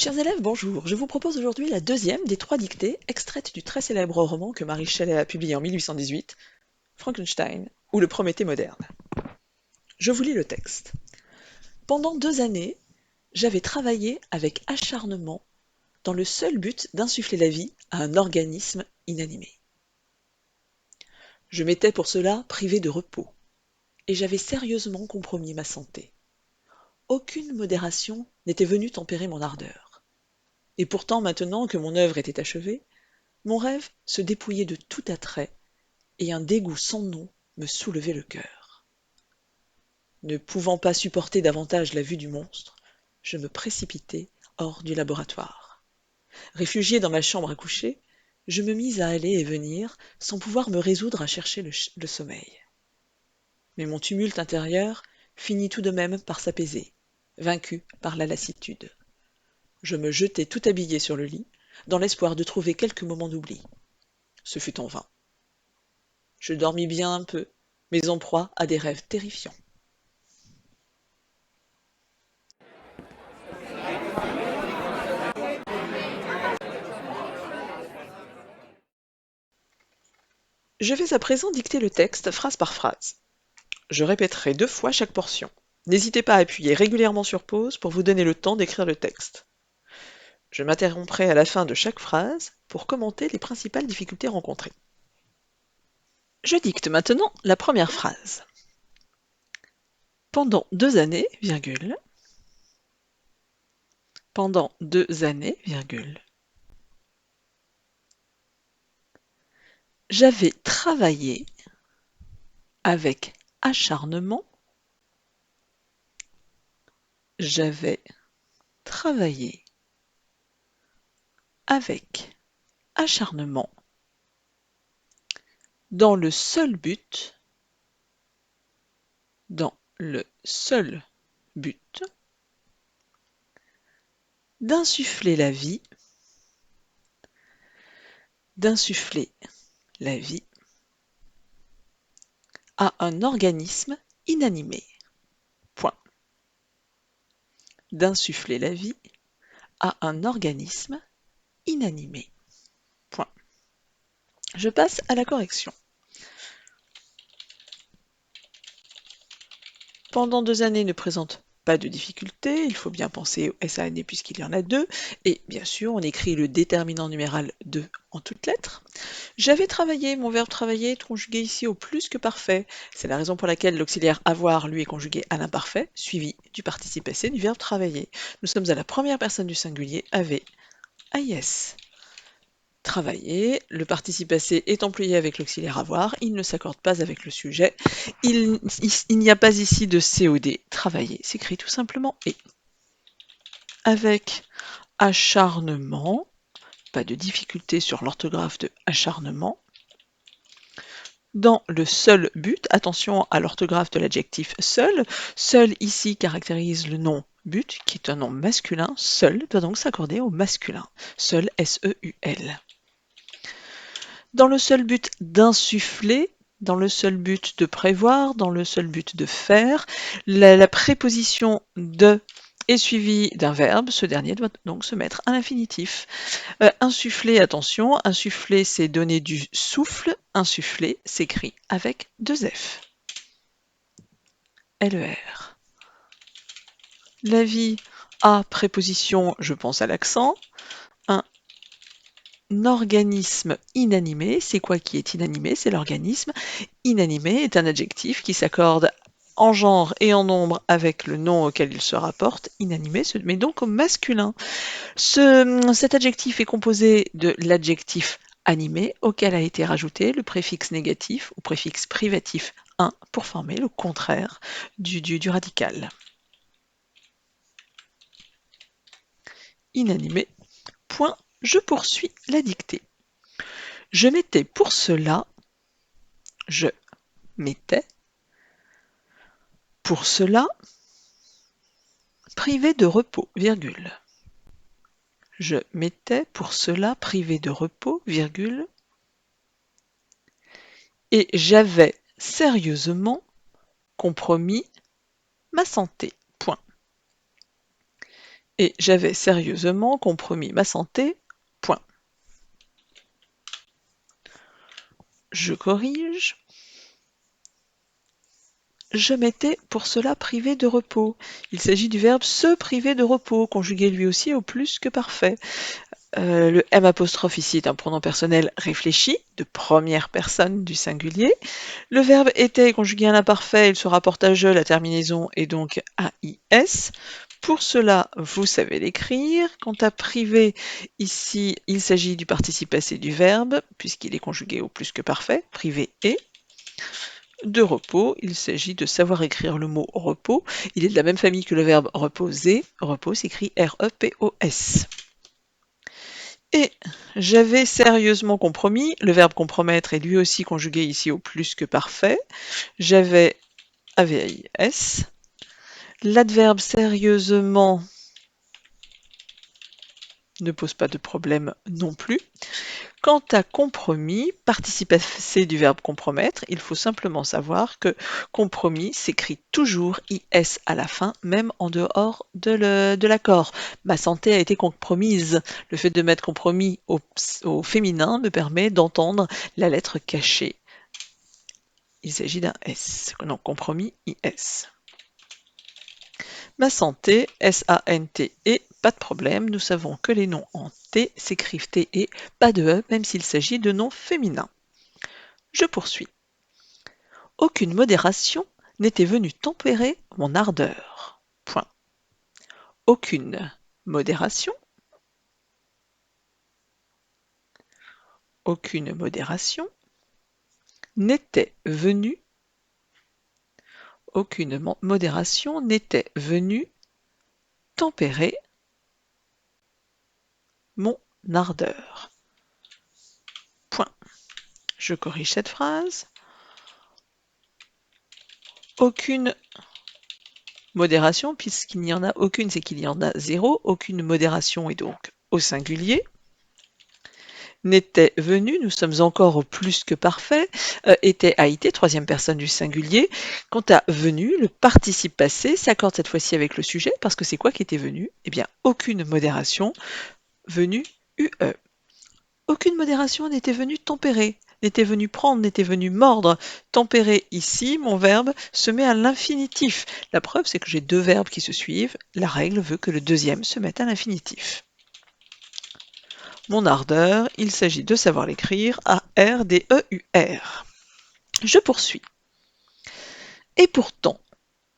Chers élèves, bonjour. Je vous propose aujourd'hui la deuxième des 3 dictées extraites du très célèbre roman que Marie Shelley a publié en 1818, Frankenstein, ou le Prométhée moderne. Je vous lis le texte. Pendant 2 années, j'avais travaillé avec acharnement dans le seul but d'insuffler la vie à un organisme inanimé. Je m'étais pour cela privé de repos, et j'avais sérieusement compromis ma santé. Aucune modération n'était venue tempérer mon ardeur. Et pourtant, maintenant que mon œuvre était achevée, mon rêve se dépouillait de tout attrait, et un dégoût sans nom me soulevait le cœur. Ne pouvant pas supporter davantage la vue du monstre, je me précipitai hors du laboratoire. Réfugié dans ma chambre à coucher, je me mis à aller et venir, sans pouvoir me résoudre à chercher le sommeil. Mais mon tumulte intérieur finit tout de même par s'apaiser, vaincu par la lassitude. Je me jetai tout habillé sur le lit, dans l'espoir de trouver quelques moments d'oubli. Ce fut en vain. Je dormis bien un peu, mais en proie à des rêves terrifiants. Je vais à présent dicter le texte phrase par phrase. Je répéterai 2 fois chaque portion. N'hésitez pas à appuyer régulièrement sur pause pour vous donner le temps d'écrire le texte. Je m'interromprai à la fin de chaque phrase pour commenter les principales difficultés rencontrées. Je dicte maintenant la première phrase. Pendant 2 années, virgule, pendant 2 années, virgule, j'avais travaillé avec acharnement, j'avais travaillé avec acharnement dans le seul but d'insuffler la vie à un organisme inanimé. Point. D'insuffler la vie à un organisme inanimé. Point. Je passe à la correction. Pendant 2 années ne présente pas de difficulté, il faut bien penser au SAND puisqu'il y en a 2, et bien sûr on écrit le déterminant numéral 2 en toutes lettres. J'avais travaillé, mon verbe travailler est conjugué ici au plus que parfait. C'est la raison pour laquelle l'auxiliaire avoir, lui, est conjugué à l'imparfait, suivi du participe passé du verbe travailler. Nous sommes à la première personne du singulier, avait, AIS. Travailler, le participe passé est employé avec l'auxiliaire avoir, il ne s'accorde pas avec le sujet, il n'y a pas ici de COD, travailler s'écrit tout simplement et. Avec acharnement, pas de difficulté sur l'orthographe de acharnement, dans le seul but, attention à l'orthographe de l'adjectif seul, seul ici caractérise le nom but, qui est un nom masculin, seul doit donc s'accorder au masculin, seul S-E-U-L. Dans le seul but d'insuffler, dans le seul but de prévoir, dans le seul but de faire, la préposition de est suivie d'un verbe, ce dernier doit donc se mettre à l'infinitif. Insuffler, attention, insuffler c'est donner du souffle, insuffler s'écrit avec 2 F. LER. La vie a préposition, je pense à l'accent, un organisme inanimé, c'est quoi qui est inanimé? C'est l'organisme. Inanimé est un adjectif qui s'accorde en genre et en nombre avec le nom auquel il se rapporte. Inanimé se met donc au masculin. Cet adjectif est composé de l'adjectif animé auquel a été rajouté le préfixe négatif ou préfixe privatif un pour former le contraire du radical. Inanimé. Point. Je poursuis la dictée. Je m'étais pour cela privé de repos, virgule. Je m'étais pour cela privé de repos, virgule. Et j'avais sérieusement compromis ma santé. Point. Et j'avais sérieusement compromis ma santé. Point. Je corrige. Je m'étais pour cela privé de repos. Il s'agit du verbe se priver de repos, conjugué lui aussi au plus que parfait. Le M' ici est un pronom personnel réfléchi, de première personne du singulier. Le verbe était conjugué à l'imparfait, il se rapporte à je, la terminaison est donc AIS. Pour cela, vous savez l'écrire. Quant à privé, ici, il s'agit du participe passé du verbe, puisqu'il est conjugué au plus que parfait, privé et. De repos, il s'agit de savoir écrire le mot repos. Il est de la même famille que le verbe reposer. Repos s'écrit R-E-P-O-S. Et j'avais sérieusement compromis, le verbe compromettre est lui aussi conjugué ici au plus que parfait. J'avais AVIS. L'adverbe sérieusement ne pose pas de problème non plus. Quant à compromis, participe passé du verbe compromettre, il faut simplement savoir que compromis s'écrit toujours IS à la fin, même en dehors de l'accord. Ma santé a été compromise. Le fait de mettre compromis au féminin me permet d'entendre la lettre cachée. Il s'agit d'un S. Donc compromis IS. Ma santé, S-A-N-T-E, pas de problème, nous savons que les noms en T s'écrivent T-E, pas de E, même s'il s'agit de noms féminins. Je poursuis. Aucune modération n'était venue tempérer mon ardeur. Point. Aucune modération. Aucune modération n'était venue. Aucune modération n'était venue tempérer mon ardeur. Point. Je corrige cette phrase. Aucune modération, puisqu'il n'y en a aucune, c'est qu'il y en a zéro. Aucune modération est donc au singulier. N'était venu, nous sommes encore au plus que parfait, était a été, troisième personne du singulier. Quant à venu, le participe passé s'accorde cette fois-ci avec le sujet, parce que c'est quoi qui était venu? Eh bien, aucune modération, venu, UE. Aucune modération n'était venue tempérer, n'était venue prendre, n'était venue mordre. Tempérer ici, mon verbe se met à l'infinitif. La preuve, c'est que j'ai deux verbes qui se suivent. La règle veut que le deuxième se mette à l'infinitif. Mon ardeur, il s'agit de savoir l'écrire, A-R-D-E-U-R. Je poursuis. Et pourtant,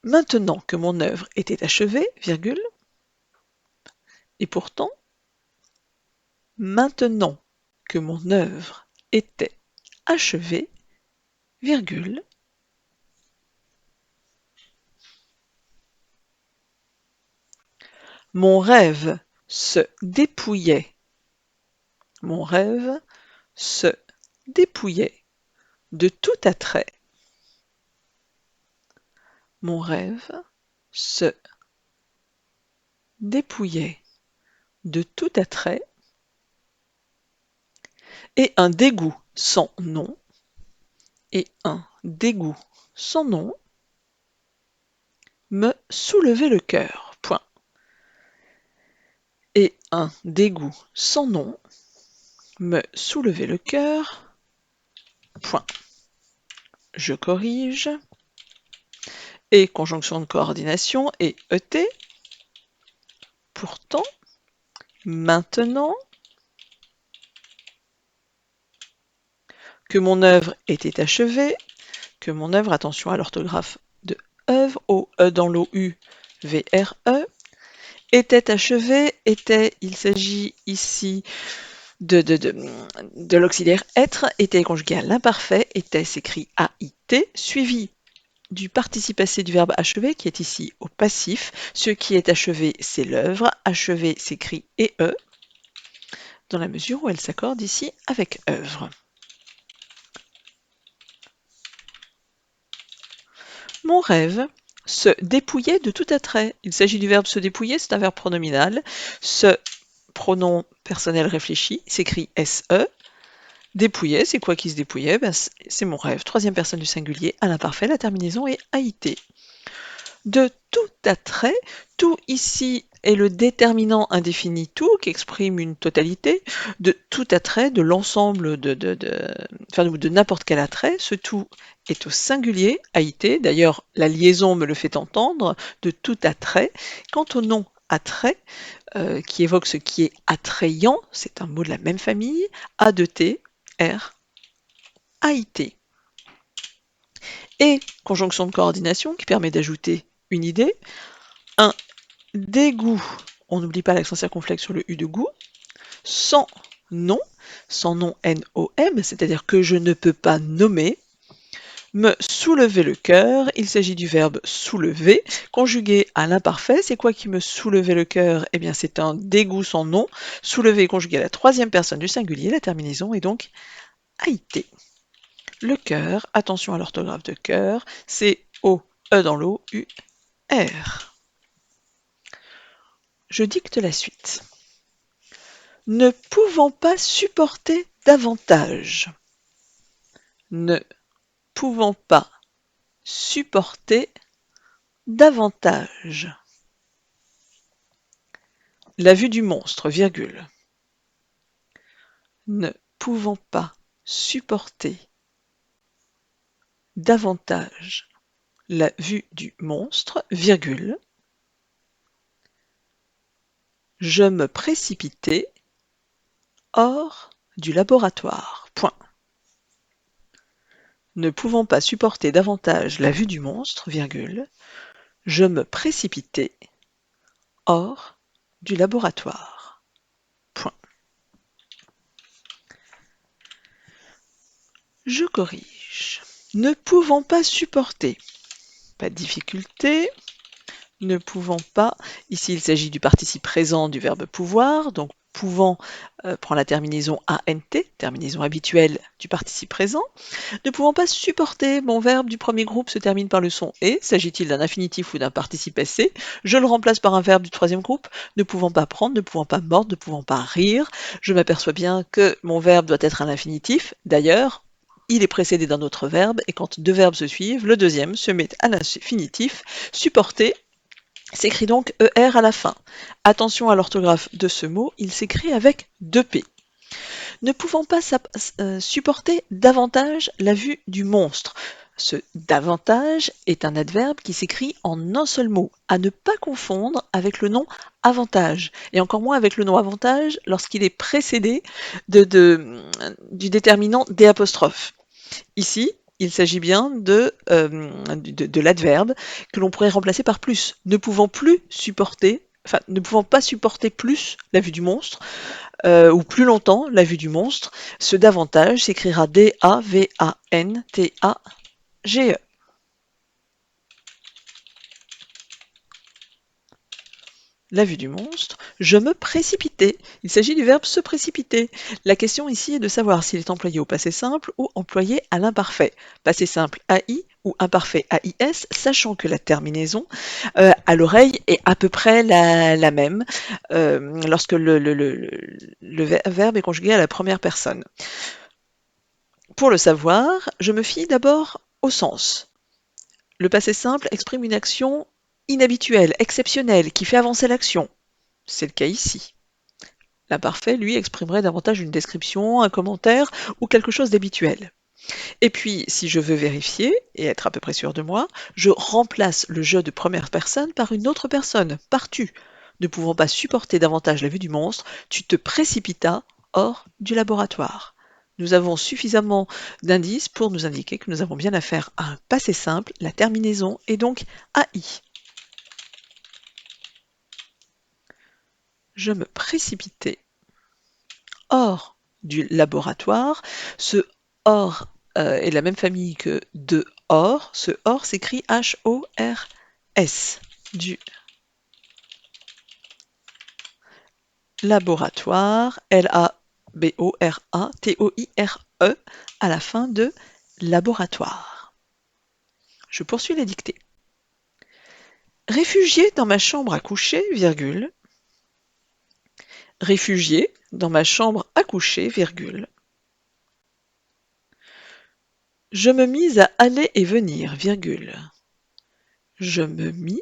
maintenant que mon œuvre était achevée, virgule, et pourtant, maintenant que mon œuvre était achevée, virgule, mon rêve se dépouillait. Mon rêve se dépouillait de tout attrait. Mon rêve se dépouillait de tout attrait et un dégoût sans nom, et un dégoût sans nom me soulevait le cœur. Point. Et un dégoût sans nom me soulevait le cœur. Point. Je corrige. Et conjonction de coordination et ET. Pourtant, maintenant que mon œuvre était achevée, que mon œuvre, attention à l'orthographe de œuvre, au E dans l'OU, VRE, était achevée, était, il s'agit ici de l'auxiliaire être, était conjugué à l'imparfait, était s'écrit AIT, suivi du participe passé du verbe achever qui est ici au passif. Ce qui est achevé, c'est l'œuvre. Achevé s'écrit EE, dans la mesure où elle s'accorde ici avec œuvre. Mon rêve se dépouillait de tout attrait. Il s'agit du verbe se dépouiller, c'est un verbe pronominal. Ce pronom personnel réfléchi s'écrit SE. Dépouiller, c'est quoi qui se dépouillait? Ben, c'est mon rêve. Troisième personne du singulier, à l'imparfait, la terminaison est AIT. De tout attrait, tout ici est le déterminant indéfini tout qui exprime une totalité de tout attrait de l'ensemble enfin, de n'importe quel attrait. Ce tout est au singulier, AIT. D'ailleurs, la liaison me le fait entendre, de tout attrait. Quant au nom attrait, qui évoque ce qui est attrayant, c'est un mot de la même famille, A de T, R, AIT. Et conjonction de coordination qui permet d'ajouter une idée. Un dégoût, on n'oublie pas l'accent circonflexe sur le U de goût, sans nom N-O-M, c'est-à-dire que je ne peux pas nommer. Me soulever le cœur, il s'agit du verbe soulever, conjugué à l'imparfait. C'est quoi qui me soulevait le cœur? Eh bien, c'est un dégoût sans nom. Soulever conjugué à la troisième personne du singulier, la terminaison est donc AIT. Le cœur, attention à l'orthographe de cœur, c'est O-E dans l'eau, U-R. Je dicte la suite. Ne pouvant pas supporter davantage. Ne pouvant pas supporter davantage. La vue du monstre, virgule. Ne pouvant pas supporter davantage la vue du monstre, virgule. Je me précipitai hors du laboratoire. Point. Ne pouvant pas supporter davantage la vue du monstre, virgule, je me précipitai hors du laboratoire. Point. Je corrige. Ne pouvant pas supporter. Pas de difficulté. Ne pouvant pas. Ici, il s'agit du participe présent du verbe pouvoir. Donc, pouvant prend la terminaison ANT, terminaison habituelle du participe présent. Ne pouvant pas supporter, mon verbe du premier groupe se termine par le son et. S'agit-il d'un infinitif ou d'un participe SC? Je le remplace par un verbe du troisième groupe. Ne pouvant pas prendre, ne pouvant pas mordre, ne pouvant pas rire. Je m'aperçois bien que mon verbe doit être un infinitif. D'ailleurs, il est précédé d'un autre verbe et quand deux verbes se suivent, le deuxième se met à l'infinitif. Supporter s'écrit donc ER à la fin. Attention à l'orthographe de ce mot, il s'écrit avec 2 P. Ne pouvant pas supporter davantage la vue du monstre. Ce davantage est un adverbe qui s'écrit en un seul mot, à ne pas confondre avec le nom avantage, et encore moins avec le nom avantage lorsqu'il est précédé du déterminant D'. Ici, il s'agit bien de l'adverbe que l'on pourrait remplacer par plus, ne pouvant plus supporter, enfin ne pouvant pas supporter plus la vue du monstre, ou plus longtemps la vue du monstre. Ce davantage s'écrira D-A-V-A-N-T-A-G-E. La vue du monstre, je me précipitais. Il s'agit du verbe se précipiter. La question ici est de savoir s'il est employé au passé simple ou employé à l'imparfait. Passé simple AI ou imparfait AIS, sachant que la terminaison à l'oreille est à peu près la même lorsque le verbe est conjugué à la première personne. Pour le savoir, je me fie d'abord au sens. Le passé simple exprime une action inhabituelle, exceptionnelle, qui fait avancer l'action. C'est le cas ici. L'imparfait, lui, exprimerait davantage une description, un commentaire ou quelque chose d'habituel. Et puis, si je veux vérifier et être à peu près sûr de moi, je remplace le je de première personne par une autre personne, par tu. Ne pouvant pas supporter davantage la vue du monstre, tu te précipitas hors du laboratoire. Nous avons suffisamment d'indices pour nous indiquer que nous avons bien affaire à un passé simple, la terminaison est donc AI. Je me précipitais hors du laboratoire. Ce hors est la même famille que dehors. Ce hors s'écrit H-O-R-S, du laboratoire, L-A-B-O-R-A-T-O-I-R-E, à la fin de laboratoire. Je poursuis la dictée. Réfugié dans ma chambre à coucher, virgule. Réfugié dans ma chambre à coucher, virgule. Je me mis à aller et venir, virgule. Je me mis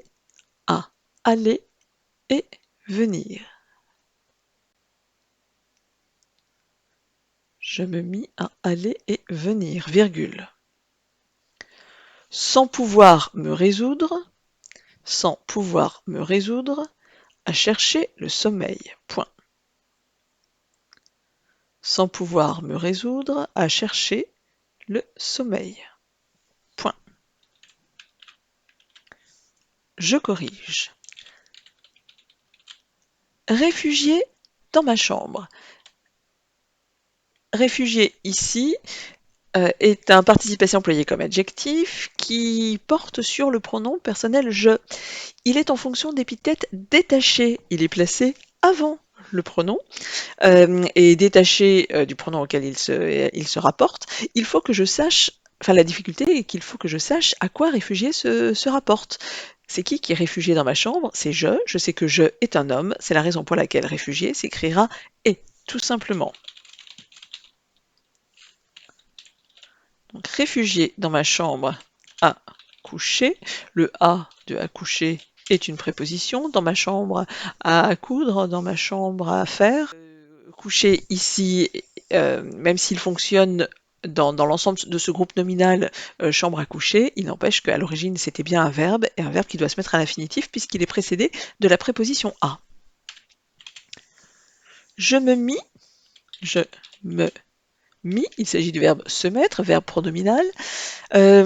à aller et venir. Je me mis à aller et venir, virgule. Sans pouvoir me résoudre, à chercher le sommeil, point. Sans pouvoir me résoudre à chercher le sommeil, point. Je corrige. Réfugié dans ma chambre. Réfugié ici est un participe passé employé comme adjectif qui porte sur le pronom personnel je. Il est en fonction d'épithètes détachées. Il est placé avant le pronom et détaché du pronom auquel il se rapporte. Il faut que je sache, enfin la difficulté est qu'il faut que je sache à quoi réfugié se rapporte. C'est qui est réfugié dans ma chambre? C'est je. Je sais que je est un homme. C'est la raison pour laquelle réfugié s'écrira et, tout simplement. Donc, réfugié dans ma chambre à coucher. Le A de à coucher est une préposition. Dans ma chambre à coudre, dans ma chambre à faire. Coucher ici, même s'il fonctionne dans l'ensemble de ce groupe nominal chambre à coucher, il n'empêche qu'à l'origine c'était bien un verbe, et un verbe qui doit se mettre à l'infinitif puisqu'il est précédé de la préposition à. Je me mis, il s'agit du verbe se mettre, verbe pronominal,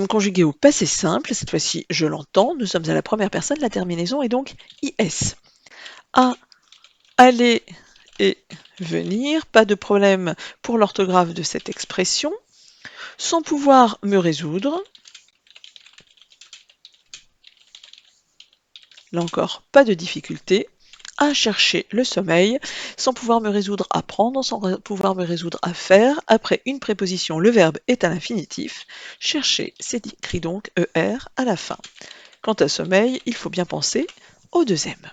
conjugué au passé simple, cette fois-ci je l'entends, nous sommes à la première personne, la terminaison est donc IS. À, aller et venir, pas de problème pour l'orthographe de cette expression. Sans pouvoir me résoudre, là encore, pas de difficulté, à chercher le sommeil, sans pouvoir me résoudre à prendre, sans pouvoir me résoudre à faire, après une préposition, le verbe est à l'infinitif, chercher, c'est écrit donc ER à la fin. Quant à sommeil, il faut bien penser au deuxième.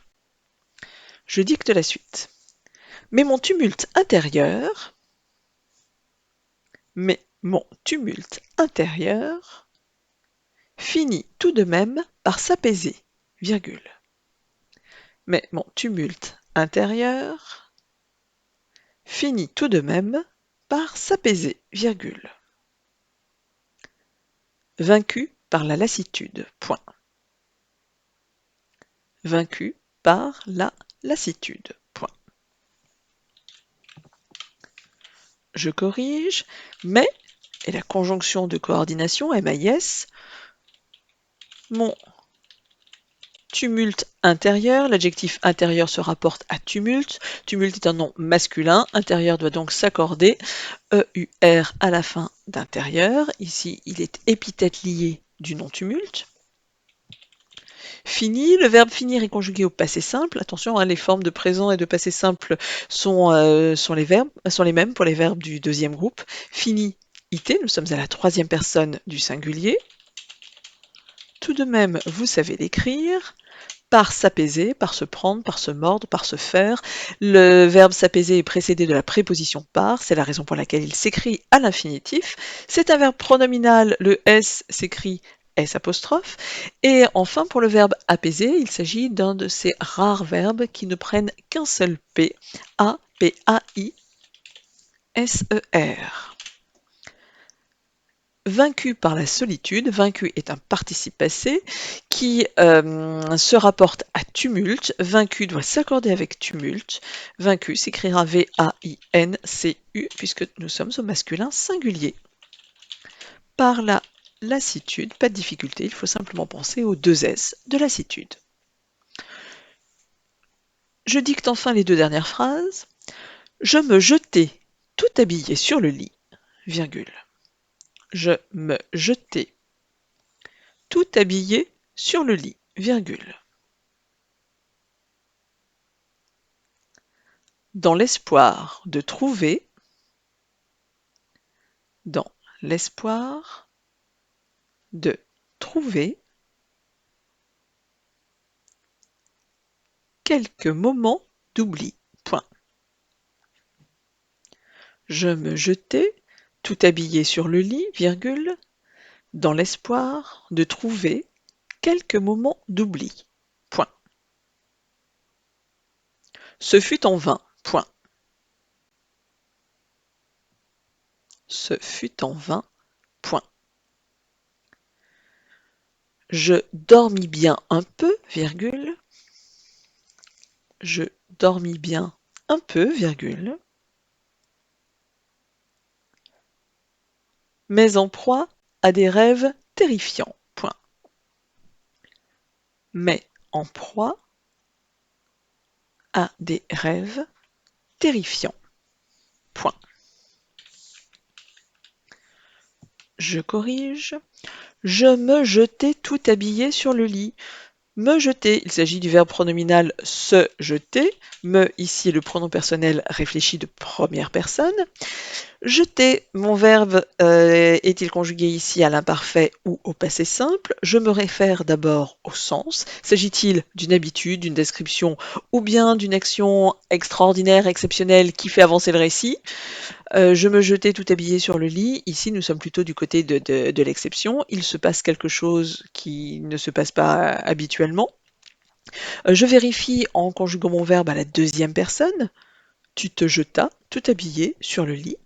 Je dicte la suite. Mais mon tumulte intérieur finit tout de même par s'apaiser, virgule. Mais mon tumulte intérieur finit tout de même par s'apaiser, virgule. Vaincu par la lassitude, point. Vaincu par la lassitude, point. Je corrige, mais, et la conjonction de coordination, MAIS, mon tumulte intérieur, l'adjectif intérieur se rapporte à tumulte. Tumulte est un nom masculin, intérieur doit donc s'accorder EUR à la fin d'intérieur. Ici, il est épithète lié du nom tumulte. Fini, le verbe finir est conjugué au passé simple. Attention, hein, les formes de présent et de passé simple sont les mêmes pour les verbes du deuxième groupe. Fini, IT, nous sommes à la troisième personne du singulier. Tout de même, vous savez l'écrire. Par s'apaiser, par se prendre, par se mordre, par se faire. Le verbe s'apaiser est précédé de la préposition par, c'est la raison pour laquelle il s'écrit à l'infinitif. C'est un verbe pronominal, le S s'écrit S apostrophe. Et enfin, pour le verbe apaiser, il s'agit d'un de ces rares verbes qui ne prennent qu'un seul P, A, P, A, I, S, E, R. Vaincu par la solitude, vaincu est un participe passé qui se rapporte à tumulte. Vaincu doit s'accorder avec tumulte. Vaincu s'écrira V-A-I-N-C-U puisque nous sommes au masculin singulier. Par la lassitude, pas de difficulté, il faut simplement penser aux deux S de lassitude. Je dicte enfin les deux dernières phrases. Je me jetais tout habillé sur le lit, virgule. Je me jetais tout habillé sur le lit, virgule. Dans l'espoir de trouver, quelques moments d'oubli, point. Je me jetais, tout habillé sur le lit, virgule, dans l'espoir de trouver quelques moments d'oubli, point. Ce fut en vain. Point. Ce fut en vain. Point. Je dormis bien un peu, virgule. Je dormis bien un peu, virgule. Mais en proie à des rêves terrifiants. Point. Mais en proie à des rêves terrifiants. Point. Je corrige. Je me jetai tout habillé sur le lit. Me jeter, il s'agit du verbe pronominal se jeter. Me, ici, le pronom personnel réfléchi de première personne. Jeter, mon verbe est-il conjugué ici à l'imparfait ou au passé simple? Je me réfère d'abord au sens. S'agit-il d'une habitude, d'une description ou bien d'une action extraordinaire, exceptionnelle qui fait avancer le récit? Je me jetais tout habillé sur le lit. Ici, nous sommes plutôt du côté de l'exception. Il se passe quelque chose qui ne se passe pas habituellement. Je vérifie en conjuguant mon verbe à la deuxième personne. Tu te jetas, tout habillé, sur le lit.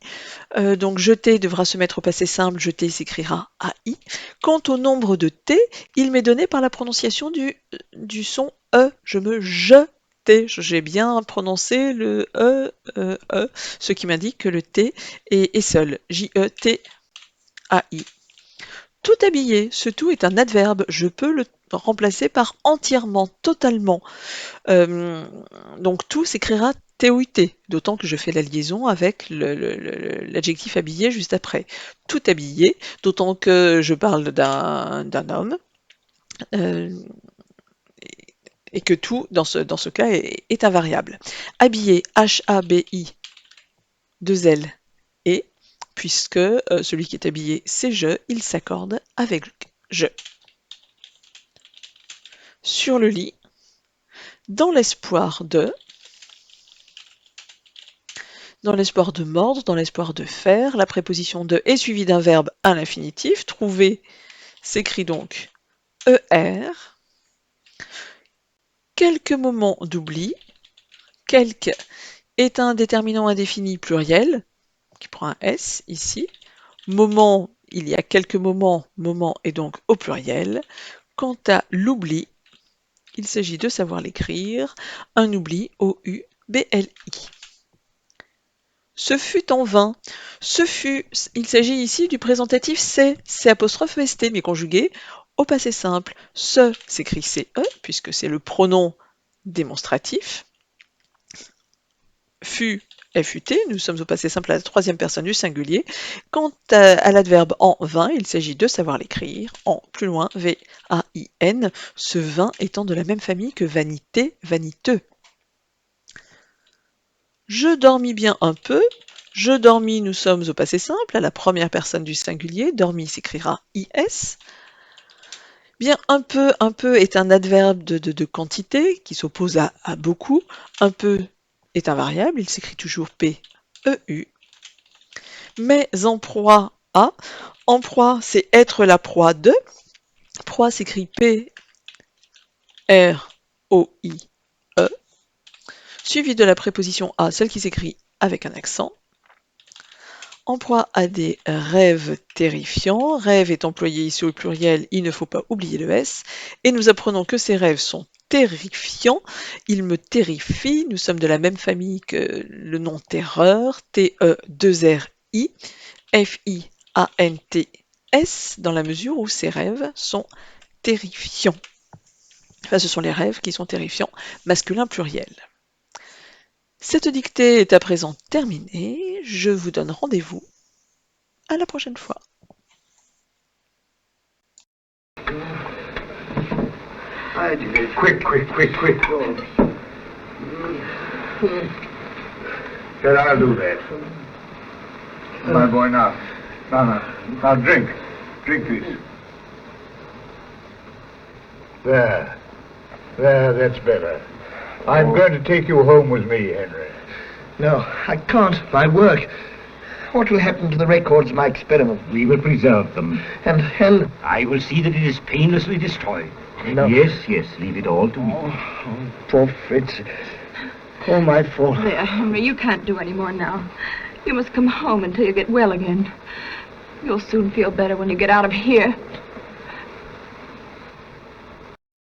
Donc jeter devra se mettre au passé simple, jeter s'écrira AI. Quant au nombre de T, il m'est donné par la prononciation du son E. Je me jetais, j'ai bien prononcé le ce qui m'indique que le T est seul. J-E-T-A-I. Tout habillé, ce tout est un adverbe, je peux le remplacer par entièrement, totalement. Donc tout s'écrira T-O-U-T, d'autant que je fais la liaison avec l'adjectif habillé juste après. Tout habillé, d'autant que je parle d'un homme, et que tout, dans ce cas, est invariable. Habillé, H-A-B-I, 2 L, et, puisque celui qui est habillé, c'est je, il s'accorde avec je. Sur le lit, dans l'espoir de mordre, dans l'espoir de faire, la préposition de est suivie d'un verbe à l'infinitif. Trouver s'écrit donc ER. Quelques moments d'oubli. Quelques est un déterminant indéfini pluriel, qui prend un S ici. Moment, il y a quelques moments, moment est donc au pluriel. Quant à l'oubli, il s'agit de savoir l'écrire. Un oubli, O-U-B-L-I. Ce fut en vain. Ce fut, il s'agit ici du présentatif C'-ST, mais conjugué au passé simple. Ce s'écrit CE, puisque c'est le pronom démonstratif. Fut, FUT, nous sommes au passé simple à la troisième personne du singulier. Quant à l'adverbe en vain, il s'agit de savoir l'écrire en plus loin, V-A-I-N, ce vain étant de la même famille que vanité, vaniteux. Je dormis bien un peu. Je dormis, nous sommes au passé simple, à la première personne du singulier. Dormi s'écrira IS. Bien, un peu est un adverbe de quantité qui s'oppose à beaucoup. Un peu est un variable, il s'écrit toujours P-E-U. Mais en proie à. En proie, c'est être la proie de. Proie s'écrit P-R-O-I-E. Suivi de la préposition à, celle qui s'écrit avec un accent. En proie à des rêves terrifiants. Rêve est employé ici au pluriel, il ne faut pas oublier le S. Et nous apprenons que ces rêves sont terrifiants. Ils me terrifient. Nous sommes de la même famille que le nom terreur. T-E-2-R-I. F-I-A-N-T-S, dans la mesure où ces rêves sont terrifiants. Enfin, ce sont les rêves qui sont terrifiants, masculin pluriel. Cette dictée est à présent terminée. Je vous donne rendez-vous à la prochaine fois. Quick. Said I'll do that. My boy, now drink this. There, that's better. I'm going to take you home with me, Henry. No, I can't. My work. What will happen to the records of my experiment? We will preserve them. And I will see that it is painlessly destroyed. No. Yes, leave it all to me. Oh, poor Fritz. All my fault. There, Henry, you can't do any more now. You must come home until you get well again. You'll soon feel better when you get out of here.